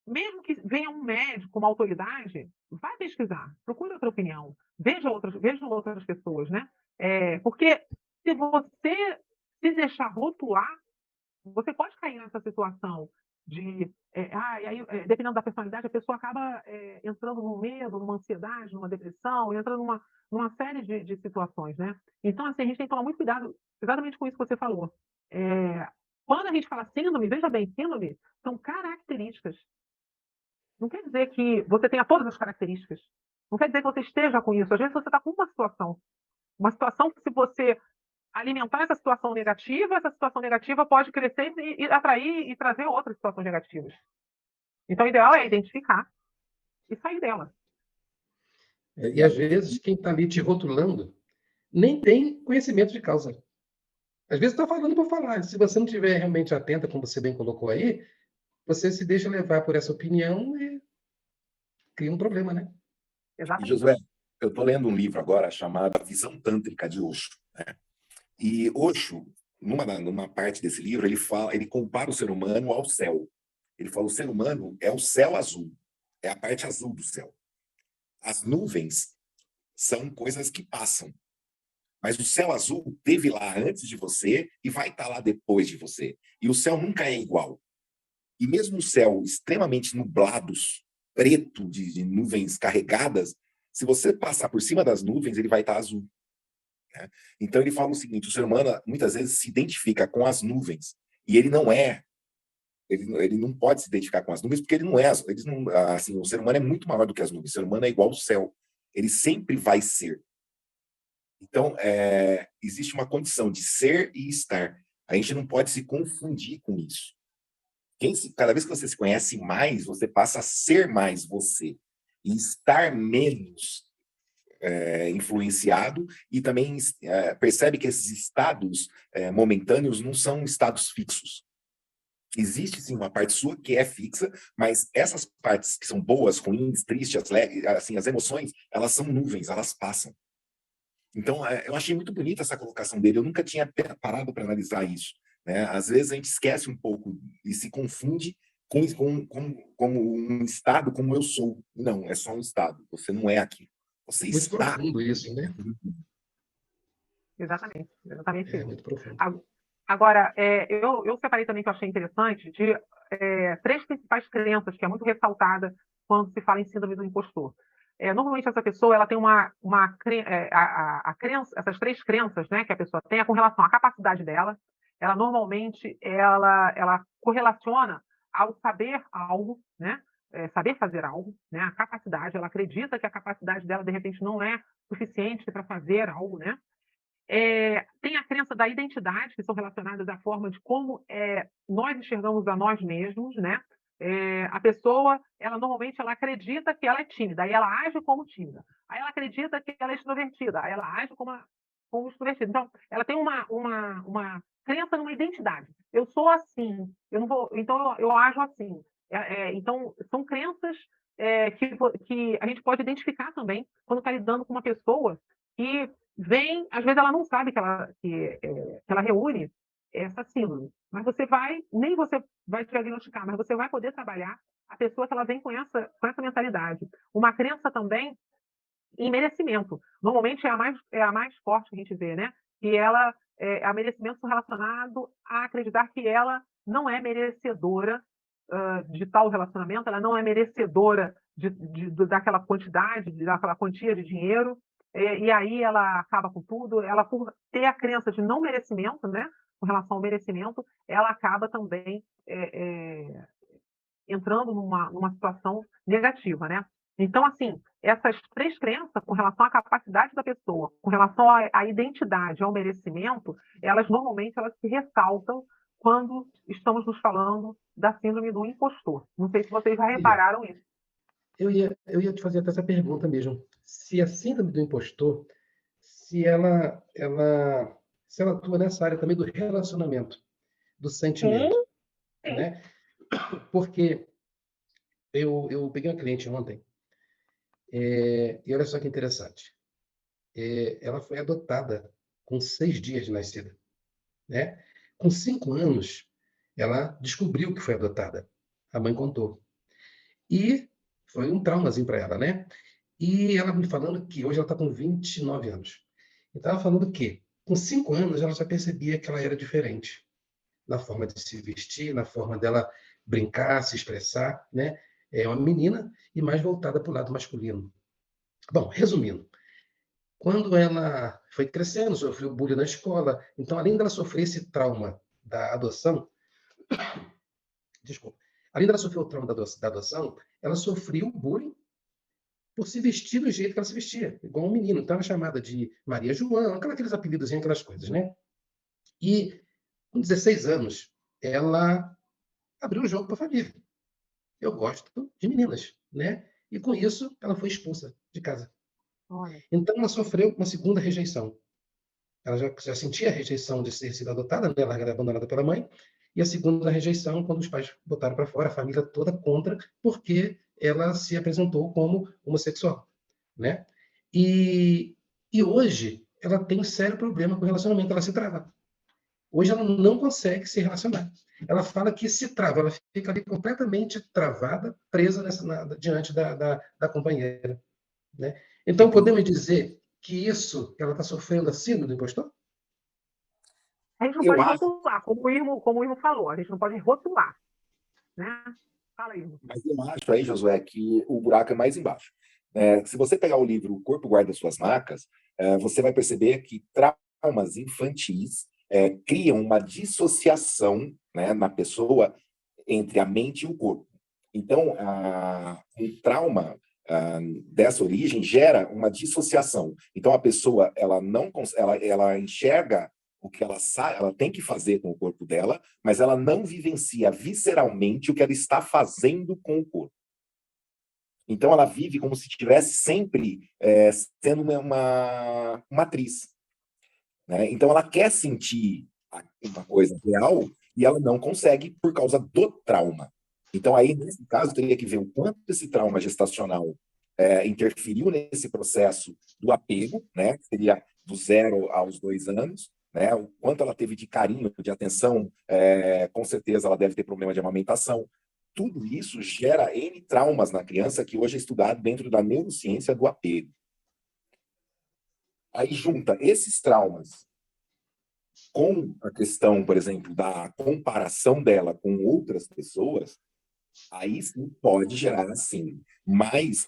Mesmo que venha um médico, uma autoridade, vai pesquisar, procure outra opinião, vejam outras pessoas, né? Porque se você se deixar rotular, você pode cair nessa situação de, dependendo da personalidade, a pessoa acaba entrando num medo, numa ansiedade, numa depressão, entra numa série de situações, né? Então, assim, a gente tem que tomar muito cuidado exatamente com isso que você falou. Quando a gente fala síndrome, veja bem, síndrome são características. Não quer dizer que você tenha todas as características. Não quer dizer que você esteja com isso. Às vezes você está com uma situação que, se você alimentar essa situação negativa pode crescer e atrair e trazer outras situações negativas. Então, o ideal é identificar e sair dela. E às vezes quem está ali te rotulando nem tem conhecimento de causa. Às vezes está falando por falar. Se você não estiver realmente atenta, como você bem colocou aí, você se deixa levar por essa opinião e cria um problema, né? E, Exatamente. Josué, eu estou lendo um livro agora chamado A Visão Tântrica de Osho, né? E Osho, numa parte desse livro, ele compara o ser humano ao céu. Ele fala: o ser humano é o céu azul, é a parte azul do céu. As nuvens são coisas que passam, mas o céu azul teve lá antes de você e vai estar lá depois de você. E o céu nunca é igual. E mesmo o céu extremamente nublados, preto, de nuvens carregadas, se você passar por cima das nuvens, ele vai estar azul. Né? Então ele fala o seguinte: o ser humano muitas vezes se identifica com as nuvens, e ele não é. Ele não pode se identificar com as nuvens, porque ele não é. Assim, o ser humano é muito maior do que as nuvens. O ser humano é igual ao céu. Ele sempre vai ser. Então, existe uma condição de ser e estar. A gente não pode se confundir com isso. Cada vez que você se conhece mais, você passa a ser mais você. E estar menos influenciado, e também percebe que esses estados momentâneos não são estados fixos. Existe, sim, uma parte sua que é fixa, mas essas partes que são boas, ruins, tristes, assim, as emoções, elas são nuvens, elas passam. Então, eu achei muito bonita essa colocação dele. Eu nunca tinha parado para analisar isso, né? Às vezes a gente esquece um pouco e se confunde como um estado, como eu sou. Não, é só um estado. Você não é aqui. Você Muito está. profundo isso, né? Exatamente É isso. muito profundo. Agora, eu separei também, que eu achei interessante, de 3 principais crenças, que é muito ressaltada quando se fala em síndrome do impostor. Normalmente, essa pessoa ela tem a crença, essas 3 crenças, né, que a pessoa tem, é com relação à capacidade dela. Ela normalmente ela correlaciona ao saber algo, né, saber fazer algo, né, a capacidade. Ela acredita que a capacidade dela, de repente, não é suficiente para fazer algo, né? Tem a crença da identidade, que são relacionadas à forma de como nós enxergamos a nós mesmos, né? A pessoa, normalmente, ela acredita que ela é tímida, aí ela age como tímida. Aí ela acredita que ela é extrovertida, aí ela age como extrovertida. Então, ela tem uma crença numa identidade. Eu sou assim, eu não vou, então eu ajo assim. Então, são crenças que a gente pode identificar também quando está lidando com uma pessoa que às vezes ela não sabe que ela reúne essa síndrome, mas nem você vai diagnosticar, mas você vai poder trabalhar a pessoa que ela vem com essa mentalidade. Uma crença também em merecimento. Normalmente é a mais forte que a gente vê, né? Que a merecimento relacionado a acreditar que ela não é merecedora de tal relacionamento, ela não é merecedora daquela quantidade, daquela quantia de dinheiro, e aí ela acaba com tudo. Ela, por ter a crença de não merecimento, né, com relação ao merecimento, ela acaba também entrando numa situação negativa, né? Então, assim, essas 3 crenças com relação à capacidade da pessoa, com relação à identidade, ao merecimento, normalmente elas se ressaltam quando estamos nos falando da síndrome do impostor. Não sei se vocês já repararam isso. Eu ia te fazer até essa pergunta mesmo. Se a síndrome do impostor, se ela atua nessa área também do relacionamento, do sentimento, Sim. né? Porque eu peguei uma cliente ontem, e olha só que interessante. ela foi adotada com 6 dias de nascida, né? Com 5 anos, ela descobriu que foi adotada. A mãe contou. E foi um traumazinho para ela, né? E ela me falando que hoje ela está com 29 anos. Então, ela falando que com 5 anos ela já percebia que ela era diferente na forma de se vestir, na forma dela brincar, se expressar, né? É uma menina e mais voltada para o lado masculino. Bom, resumindo, quando ela foi crescendo, sofreu bullying na escola, então, além dela sofrer esse trauma da adoção, desculpa, além dela sofrer o trauma da adoção, ela sofreu bullying por se vestir do jeito que ela se vestia, igual um menino. Então, ela é chamada de Maria João, aqueles apelidos, aquelas coisas, né? E, com 16 anos, ela abriu o jogo para a família. Eu gosto de meninas, né? E, com isso, ela foi expulsa de casa. Olha, Então, ela sofreu uma segunda rejeição. Ela já sentia a rejeição de ter sido adotada, né? Ela era abandonada pela mãe. E a segunda rejeição, quando os pais botaram para fora, a família toda contra, porque ela se apresentou como homossexual, né? E hoje ela tem um sério problema com o relacionamento, ela se trava. Hoje ela não consegue se relacionar. Ela fala que se trava, ela fica ali completamente travada, presa diante da companheira, né? Então, Então, podemos dizer que isso, ela está sofrendo a síndrome do impostor? a gente não eu pode acho, rotular, como o Irmo falou, a gente não pode rotular, né? Fala, Irmo. mas eu acho aí, Josué, que o buraco é mais embaixo. Se você pegar o livro O Corpo Guarda Suas Marcas, você vai perceber que traumas infantis criam uma dissociação, né, na pessoa entre a mente e o corpo. Então, um trauma dessa origem gera uma dissociação. Então, a pessoa ela não ela enxerga o que ela tem que fazer com o corpo dela, mas ela não vivencia visceralmente o que ela está fazendo com o corpo. Então, ela vive como se estivesse sempre sendo uma atriz, né? Então, ela quer sentir uma coisa real e ela não consegue por causa do trauma. Então, aí, nesse caso, teria que ver o quanto esse trauma gestacional interferiu nesse processo do apego, né? Que seria do 0 aos 2 anos, né? O quanto ela teve de carinho, de atenção, com certeza ela deve ter problema de amamentação. Tudo isso gera N traumas na criança que hoje é estudado dentro da neurociência do apego. Aí junta esses traumas com a questão, por exemplo, da comparação dela com outras pessoas, aí sim pode gerar assim. Mas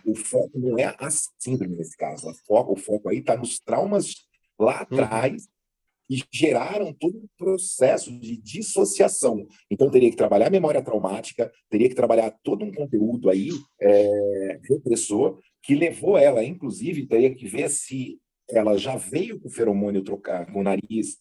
o foco não é a síndrome nesse caso. O foco aí está nos traumas lá atrás que geraram todo um processo de dissociação. Então, teria que trabalhar a memória traumática, teria que trabalhar todo um conteúdo aí repressor que levou ela, inclusive, teria que ver se ela já veio com o feromônio trocado, com o nariz,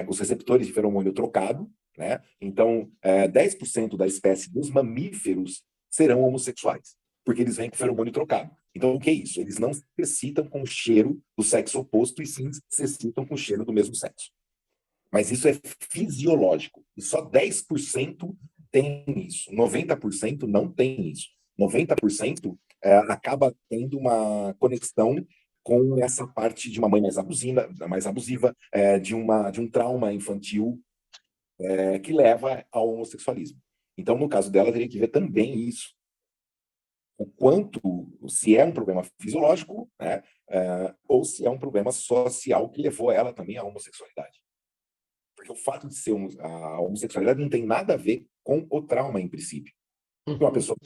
com os receptores de feromônio trocado, né? Então, 10% da espécie dos mamíferos serão homossexuais, porque eles vêm com feromônio trocado. Então, o que é isso? Eles não se excitam com o cheiro do sexo oposto e sim se excitam com o cheiro do mesmo sexo. Mas isso é fisiológico. E só 10% tem isso. 90% não tem isso. 90% acaba tendo uma conexão com essa parte de uma mãe mais abusiva, de um trauma infantil que leva ao homossexualismo. Então, no caso dela, teria que ver também isso. O quanto, se é um problema fisiológico, né, ou se é um problema social que levou ela também à homossexualidade. Porque o fato de ser a homossexualidade não tem nada a ver com o trauma, em princípio. Uma pessoa.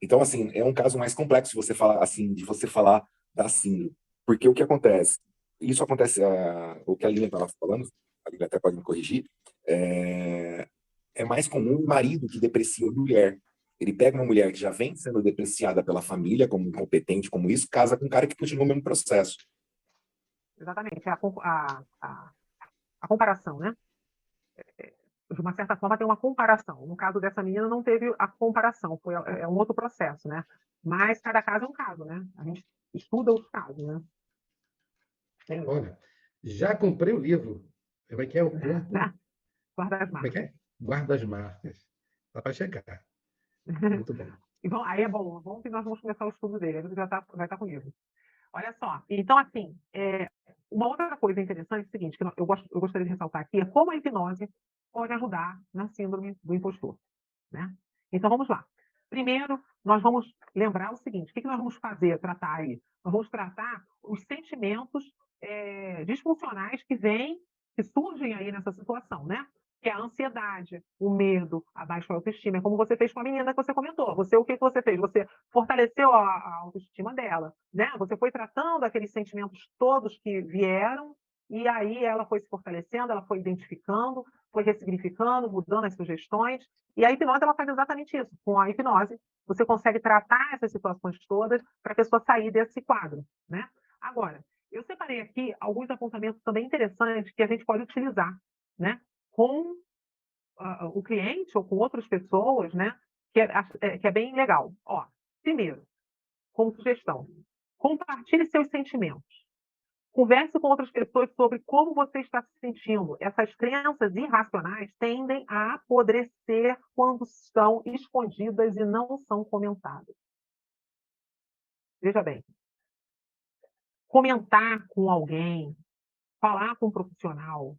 Então, assim, é um caso mais complexo você falar assim, de você falar da síndrome. Porque o que acontece? Isso acontece, o que a Lilian estava falando, a Lilian até pode me corrigir, é mais comum o marido que deprecia a mulher. Ele pega uma mulher que já vem sendo depreciada pela família, como incompetente, como isso, casa com um cara que continua o mesmo processo. Exatamente, a comparação, né? De uma certa forma, tem uma comparação. No caso dessa menina, não teve a comparação, é um outro processo, né? Mas cada caso é um caso, né? A gente estuda os casos, né? Olha, já comprei o livro. Como é que é o corpo? Guarda as Como é que marcas. é? Guarda as marcas. Está para chegar. Muito bom. Então, aí é bom que nós vamos começar o estudo dele, ele vai estar com o livro. Olha só. Então, assim, uma outra coisa interessante é o seguinte, que eu gostaria de ressaltar aqui, é como a hipnose pode ajudar na síndrome do impostor, né? Então, vamos lá. Primeiro, nós vamos lembrar o seguinte, o que nós vamos fazer, tratar aí? Nós vamos tratar os sentimentos disfuncionais que surgem aí nessa situação, né? Que é a ansiedade, o medo, a baixa autoestima. É como você fez com a menina que você comentou. O que você fez? Você fortaleceu a autoestima dela, né? Você foi tratando aqueles sentimentos todos que vieram e aí ela foi se fortalecendo, ela foi identificando, foi ressignificando, mudando as sugestões. E a hipnose ela faz exatamente isso. Com a hipnose, você consegue tratar essas situações todas para a pessoa sair desse quadro, né? Agora, eu separei aqui alguns apontamentos também interessantes que a gente pode utilizar, né? Com o cliente ou com outras pessoas, né? Que é bem legal. Ó, primeiro, como sugestão, compartilhe seus sentimentos. Converse com outras pessoas sobre como você está se sentindo. Essas crenças irracionais tendem a apodrecer quando estão escondidas e não são comentadas. Veja bem, comentar com alguém, falar com um profissional,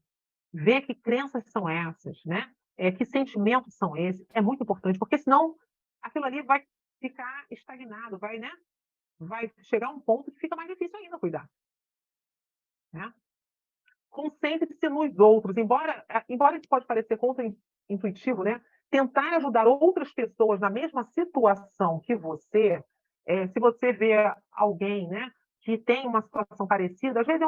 ver que crenças são essas, né? Que sentimentos são esses, é muito importante, porque senão aquilo ali vai ficar estagnado, vai, né? Vai chegar a um ponto que fica mais difícil ainda cuidar, né? Concentre-se nos outros, embora isso pode parecer contra-intuitivo, né? Tentar ajudar outras pessoas na mesma situação que você, se você vê alguém, né, que tem uma situação parecida, às vezes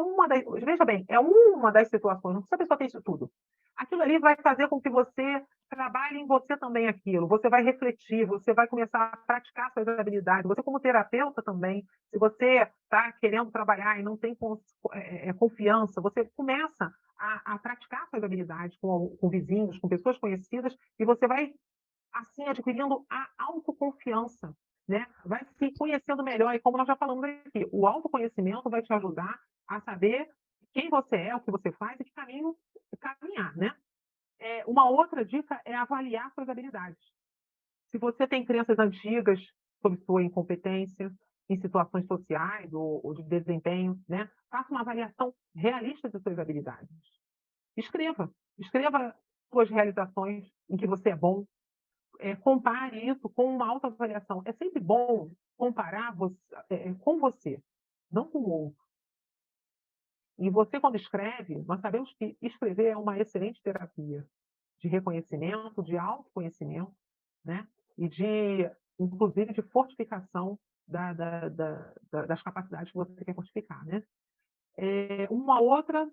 veja bem, é uma das situações, não precisa a pessoa ter isso tudo. Aquilo ali vai fazer com que você trabalhe em você também aquilo, você vai refletir, você vai começar a praticar suas habilidades, você como terapeuta também, se você está querendo trabalhar e não tem confiança, você começa a praticar suas habilidades com vizinhos, com pessoas conhecidas, e você vai, assim, adquirindo a autoconfiança, né? Vai se conhecendo melhor, e como nós já falamos aqui, o autoconhecimento vai te ajudar a saber quem você é, o que você faz e que caminho caminhar, né? Uma outra dica é avaliar suas habilidades. Se você tem crenças antigas sobre sua incompetência em situações sociais ou de desempenho, né? Faça uma avaliação realista de suas habilidades. Escreva suas realizações em que você é bom. Compare isso com uma autoavaliação. É sempre bom comparar com você, não com o outro. E você, quando escreve, nós sabemos que escrever é uma excelente terapia de reconhecimento, de autoconhecimento, né? E inclusive, de fortificação das capacidades que você quer fortificar, né? Uma outra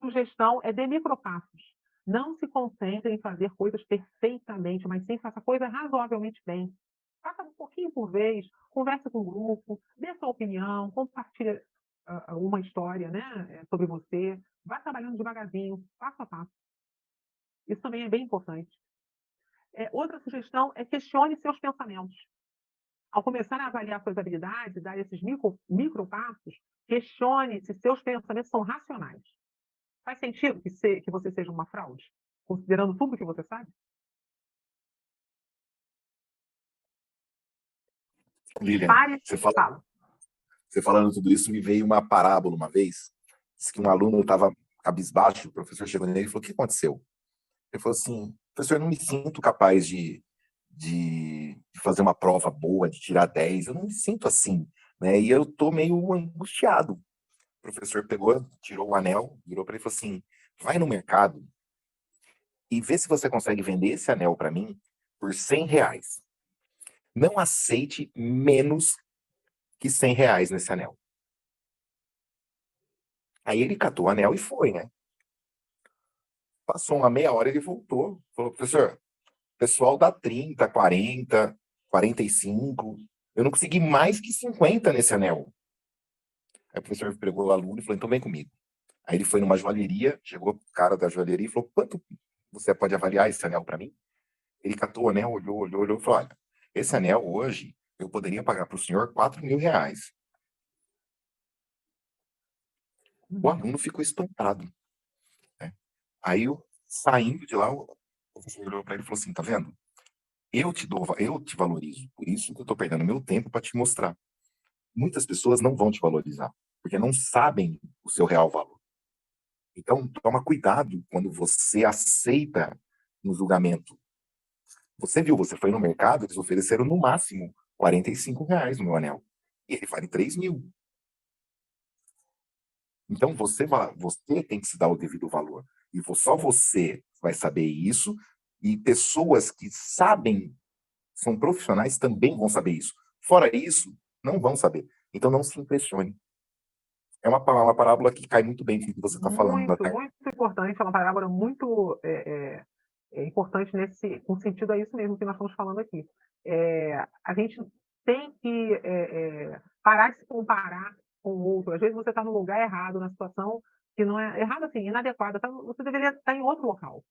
sugestão é dê micropassos. Não se concentre em fazer coisas perfeitamente, mas sim faça coisas razoavelmente bem. Faça um pouquinho por vez, converse com o grupo, dê sua opinião, compartilhe uma história, né, sobre você. Vá trabalhando devagarzinho, passo a passo. Isso também é bem importante. Outra sugestão é questione seus pensamentos. Ao começar a avaliar suas habilidades, dar esses micropassos, questione se seus pensamentos são racionais. Faz sentido que você seja uma fraude, considerando tudo que você sabe? Lilian, Pare, fala. você falando tudo isso, me veio uma parábola uma vez. Diz que um aluno estava cabisbaixo, o professor chegou nele e falou: o que aconteceu? Ele falou assim: professor, eu não me sinto capaz de fazer uma prova boa, de tirar 10, eu não me sinto assim, né? E eu estou meio angustiado. O professor pegou, tirou o anel, virou para ele e falou assim: vai no mercado e vê se você consegue vender esse anel para mim por R$ 100. Não aceite menos que R$ 100 nesse anel. Aí ele catou o anel e foi, né? Passou uma meia hora, ele voltou. Falou: professor, o pessoal dá 30, 40, 45. Eu não consegui mais que 50 nesse anel. Aí o professor pegou o aluno e falou: então vem comigo. Aí ele foi numa joalheria, chegou o cara da joalheria e falou: quanto você pode avaliar esse anel para mim? Ele catou o anel, olhou e falou: olha, esse anel hoje eu poderia pagar para o senhor R$ 4.000. O aluno ficou espantado, né? Aí, saindo de lá, o professor olhou para ele e falou assim: tá vendo? Eu te valorizo, por isso que eu estou perdendo meu tempo para te mostrar. muitas pessoas não vão te valorizar, porque não sabem o seu real valor. Então, toma cuidado quando você aceita no julgamento. Você viu, você foi no mercado, eles ofereceram no máximo R$ 45 no meu anel. E ele vale 3.000. Então, você tem que se dar o devido valor. E só você vai saber isso, e pessoas que sabem, são profissionais, também vão saber isso. Fora isso, não vão saber. Então, não se impressione. É uma parábola que cai muito bem com o que você está falando. Muito importante, é uma parábola muito importante com sentido a isso mesmo que nós estamos falando aqui. A gente tem que parar de se comparar com o outro. Às vezes você está no lugar errado, na situação que não é errada, assim, inadequada. Você deveria estar em outro local.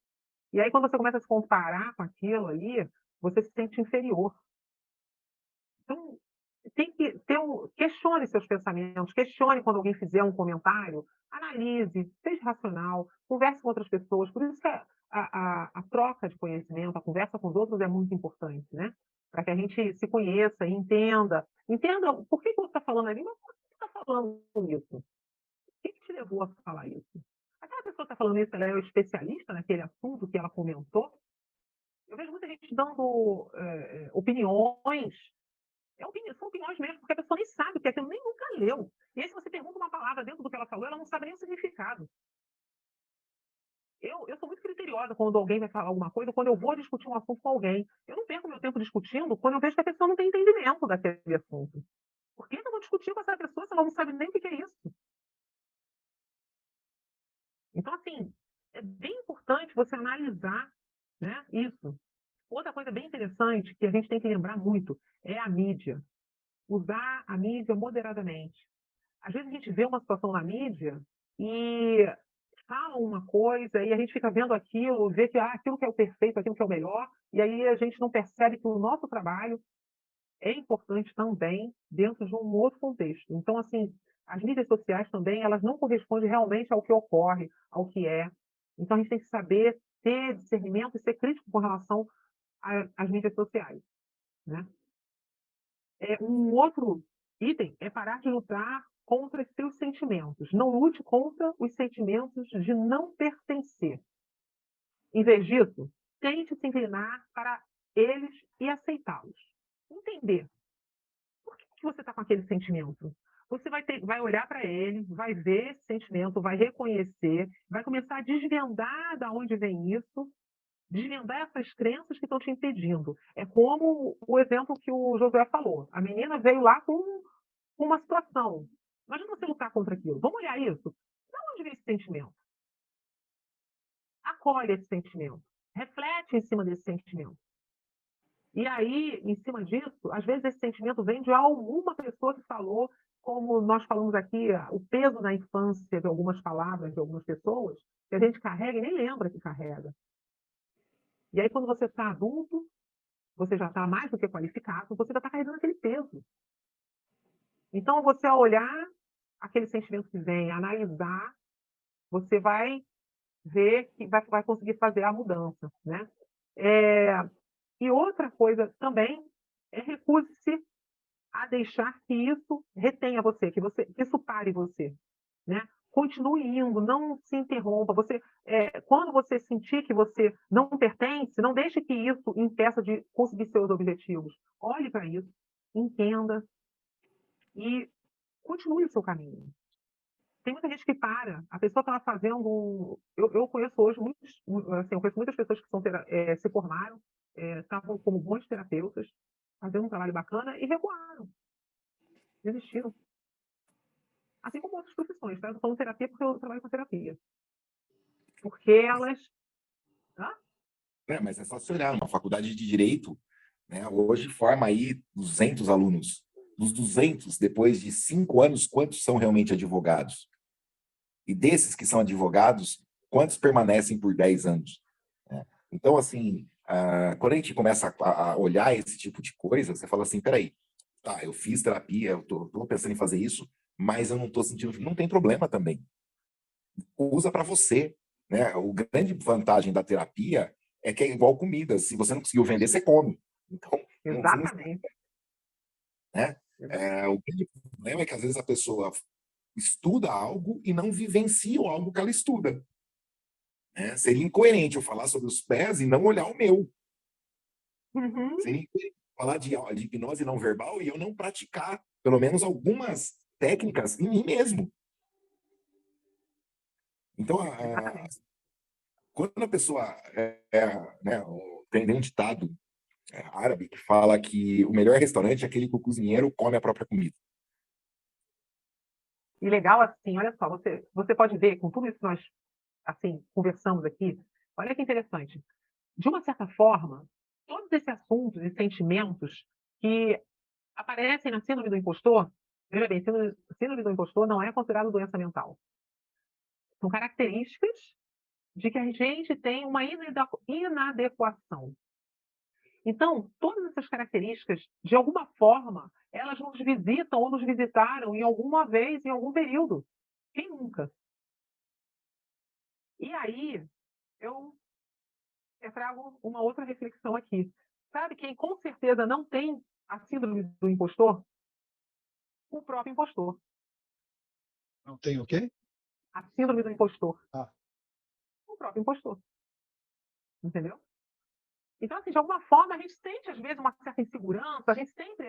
E aí, quando você começa a se comparar com aquilo ali, você se sente inferior. Então, tem que questione seus pensamentos, questione quando alguém fizer um comentário, analise, seja racional, converse com outras pessoas. Por isso que a troca de conhecimento, a conversa com os outros é muito importante, né? Para que a gente se conheça e entenda por que você está falando ali, mas por que você está falando isso? O que te levou a falar isso? Aquela pessoa que está falando isso, ela é especialista naquele assunto que ela comentou? Eu vejo muita gente dando opiniões. São opiniões mesmo, porque a pessoa nem sabe o que é aquilo, nem nunca leu. E aí, se você pergunta uma palavra dentro do que ela falou, ela não sabe nem o significado. Eu sou muito criteriosa quando alguém vai falar alguma coisa, quando eu vou discutir um assunto com alguém. Eu não perco meu tempo discutindo quando eu vejo que a pessoa não tem entendimento daquele assunto. Por que eu vou discutir com essa pessoa se ela não sabe nem o que é isso? Então, assim, é bem importante você analisar, né, isso. Outra coisa bem interessante que a gente tem que lembrar muito é a mídia. Usar a mídia moderadamente. Às vezes a gente vê uma situação na mídia e fala uma coisa e a gente fica vendo aquilo, vê que aquilo que é o perfeito, aquilo que é o melhor, e aí a gente não percebe que o nosso trabalho é importante também dentro de um outro contexto. Então, assim, as mídias sociais também, elas não correspondem realmente ao que ocorre, ao que é. Então, a gente tem que saber ter discernimento e ser crítico com relação às mídias sociais, né? Um outro item é parar de lutar contra os seus sentimentos. Não lute contra os sentimentos de não pertencer. Em vez disso, tente se inclinar para eles e aceitá-los. Entender. Por que você está com aquele sentimento? Você vai olhar para ele, vai ver esse sentimento, vai reconhecer, vai começar a desvendar de onde vem isso, desvendar essas crenças que estão te impedindo. É como o exemplo que o Josué falou. A menina veio lá com uma situação. Imagina você lutar contra aquilo. Vamos olhar isso. De onde vem esse sentimento? Acolhe esse sentimento. Reflete em cima desse sentimento. E aí, em cima disso, às vezes esse sentimento vem de alguma pessoa que falou, como nós falamos aqui, o peso na infância de algumas palavras de algumas pessoas, que a gente carrega e nem lembra que carrega. E aí, quando você está adulto, você já está mais do que qualificado, você já está carregando aquele peso. Então, você ao olhar aquele sentimento que vem, analisar, você vai ver que vai conseguir fazer a mudança, né? E outra coisa também é recuse-se a deixar que isso retenha você, que isso pare você, né? Continue indo, não se interrompa. Quando você sentir que você não pertence, não deixe que isso impeça de conseguir seus objetivos. Olhe para isso, entenda e continue o seu caminho. Tem muita gente que para. A pessoa estava fazendo. Eu conheço hoje eu conheço muitas pessoas que se formaram, estavam como bons terapeutas, fazendo um trabalho bacana e recuaram, desistiram. Assim como outras profissões, tá? Eu estou falando terapia porque eu trabalho com terapia. Porque elas. Mas é só se olhar, uma faculdade de Direito, né, hoje forma aí 200 alunos. Dos 200, depois de 5 anos, quantos são realmente advogados? E desses que são advogados, quantos permanecem por 10 anos? Então, assim, quando a gente começa a olhar esse tipo de coisa, você fala assim, peraí, tá, eu fiz terapia, eu estou pensando em fazer isso, mas eu não estou sentindo... Não tem problema também. Usa para você, né? A grande vantagem da terapia é que é igual comida. Se você não conseguiu vender, você come. Então, Exatamente. né? O grande problema é que, às vezes, a pessoa estuda algo e não vivencia o algo que ela estuda. Né? Seria incoerente eu falar sobre os pés e não olhar o meu. Uhum. Seria incoerente falar de hipnose não verbal e eu não praticar, pelo menos, algumas técnicas em mim mesmo. Então, Exatamente. quando a pessoa né, tem um ditado árabe que fala que o melhor restaurante é aquele que o cozinheiro come a própria comida. E legal, assim, olha só, você pode ver, com tudo isso que nós, assim, conversamos aqui, olha que interessante. De uma certa forma, todos esses assuntos e sentimentos que aparecem na síndrome do impostor, veja bem, síndrome do impostor não é considerado doença mental. São características de que a gente tem uma inadequação. Então, todas essas características, de alguma forma, elas nos visitam ou nos visitaram em alguma vez, em algum período. Quem nunca? E aí, eu trago uma outra reflexão aqui. Sabe quem com certeza não tem a síndrome do impostor? O próprio impostor. Não tem o quê? A síndrome do impostor. Ah. O próprio impostor. Entendeu? Então, assim, de alguma forma, a gente sente, às vezes, uma certa insegurança, a gente sempre.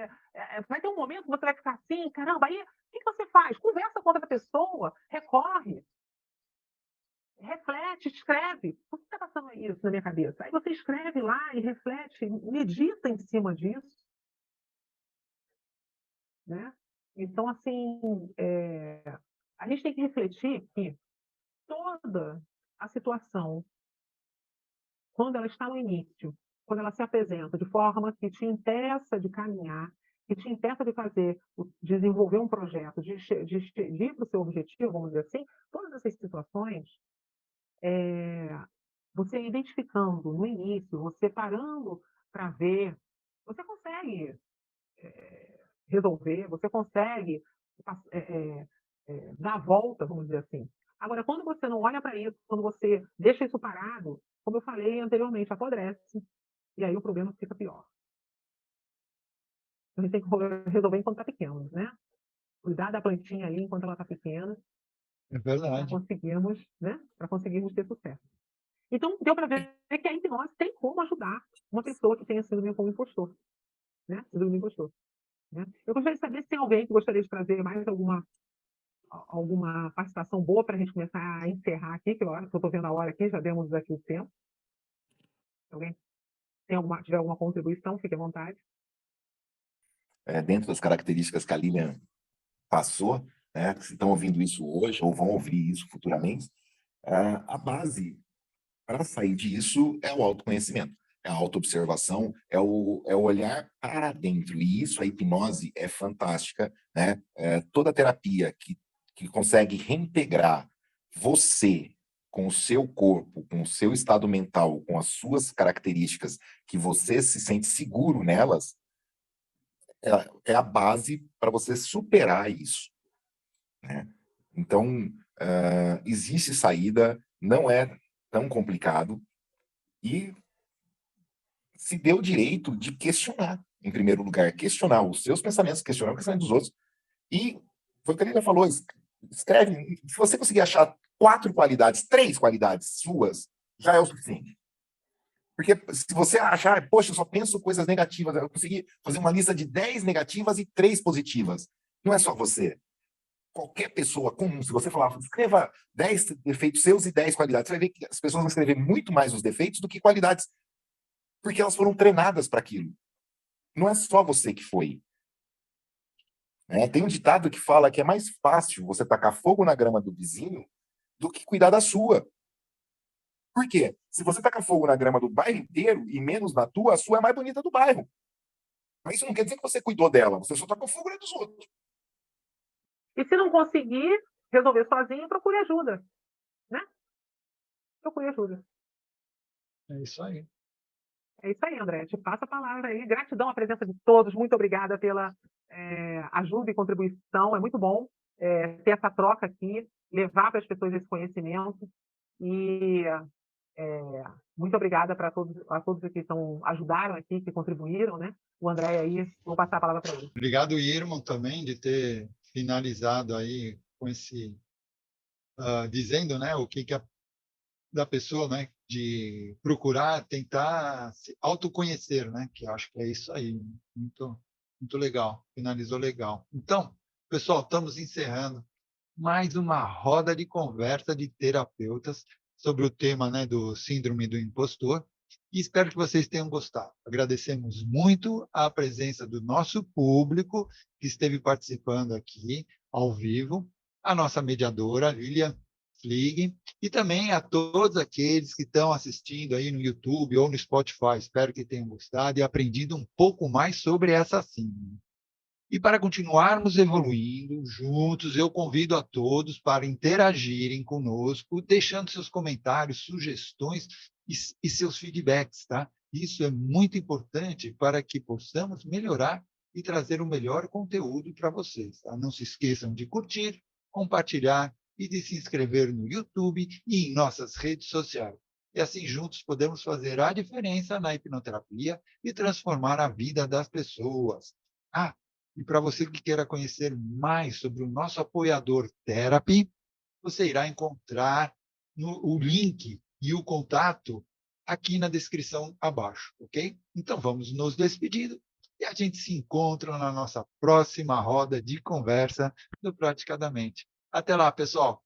Vai ter um momento que você vai ficar assim, caramba, aí o que você faz? Conversa com outra pessoa, recorre, reflete, escreve. Por que está passando isso na minha cabeça? Aí você escreve lá e reflete, medita em cima disso. Né? Então, assim, a gente tem que refletir que toda a situação, quando ela está no início, quando ela se apresenta de forma que te impeça de caminhar, que te impeça de desenvolver um projeto, de ir para o seu objetivo, vamos dizer assim, todas essas situações, você identificando no início, você parando para ver, você consegue resolver, você consegue dar a volta, vamos dizer assim. Agora, quando você não olha para isso, quando você deixa isso parado, como eu falei anteriormente, apodrece, e aí o problema fica pior. A gente tem que resolver enquanto está pequeno, né? Cuidar da plantinha ali enquanto ela está pequena, É para verdade. conseguirmos, né? Para conseguirmos ter sucesso. Então, deu para ver que a hipnose tem como ajudar uma pessoa que tenha síndrome como impostor, né? Síndrome do impostor. Né? Eu gostaria de saber se tem alguém que gostaria de trazer mais alguma participação boa para a gente começar a encerrar aqui, que eu estou vendo a hora aqui, já demos aqui o tempo. Se alguém tiver alguma contribuição, fique à vontade. Dentro das características que a Lilian passou, né, que estão ouvindo isso hoje ou vão ouvir isso futuramente, a base para sair disso é o autoconhecimento, é a autoobservação, é o olhar para dentro. E isso, a hipnose é fantástica, né? Toda terapia que consegue reintegrar você com o seu corpo, com o seu estado mental, com as suas características, que você se sente seguro nelas, é a base para você superar isso. Né? Então, existe saída, não é tão complicado, e se dê o direito de questionar, em primeiro lugar, questionar os seus pensamentos, questionar o pensamento dos outros, e foi o que a Lilian falou, escreve, se você conseguir achar 4 qualidades, 3 qualidades suas, já é o suficiente. Porque se você achar, poxa, eu só penso coisas negativas, eu consegui fazer uma lista de 10 negativas e 3 positivas. Não é só você. Qualquer pessoa comum, se você falar, escreva 10 defeitos seus e 10 qualidades, você vai ver que as pessoas vão escrever muito mais os defeitos do que qualidades, porque elas foram treinadas para aquilo. Não é só você que foi. Né? Tem um ditado que fala que é mais fácil você tacar fogo na grama do vizinho do que cuidar da sua. Por quê? Se você tacar fogo na grama do bairro inteiro e menos na tua, a sua é mais bonita do bairro. Mas isso não quer dizer que você cuidou dela, você só tacou fogo na dos outros. E se não conseguir resolver sozinho, procure ajuda. Né? Procure ajuda. É isso aí. É isso aí, André. Te passo a palavra aí. Gratidão à presença de todos. Muito obrigada pela ajuda e contribuição. É muito bom ter essa troca aqui, levar para as pessoas esse conhecimento. E Muito obrigada a todos que ajudaram aqui, que contribuíram, né? O André aí, vou passar a palavra para ele. Obrigado, Irmão, também, de ter finalizado aí com esse, dizendo, né, o que a da pessoa, né, de procurar tentar se autoconhecer, né, que eu acho que é isso aí, muito, muito legal, finalizou legal. Então, pessoal, estamos encerrando mais uma roda de conversa de terapeutas sobre o tema, né, do síndrome do impostor, e espero que vocês tenham gostado. Agradecemos muito a presença do nosso público que esteve participando aqui ao vivo, a nossa mediadora, Lilian Flig, e também a todos aqueles que estão assistindo aí no YouTube ou no Spotify. Espero que tenham gostado e aprendido um pouco mais sobre essa síndrome. E para continuarmos evoluindo juntos, eu convido a todos para interagirem conosco, deixando seus comentários, sugestões e seus feedbacks, tá? Isso é muito importante para que possamos melhorar e trazer o melhor conteúdo para vocês, tá? Não se esqueçam de curtir, compartilhar e de se inscrever no YouTube e em nossas redes sociais. E assim juntos podemos fazer a diferença na hipnoterapia e transformar a vida das pessoas. E para você que queira conhecer mais sobre o nosso apoiador Therapy, você irá encontrar o link e o contato aqui na descrição abaixo, ok? Então vamos nos despedindo e a gente se encontra na nossa próxima roda de conversa do Praticadamente. Até lá, pessoal!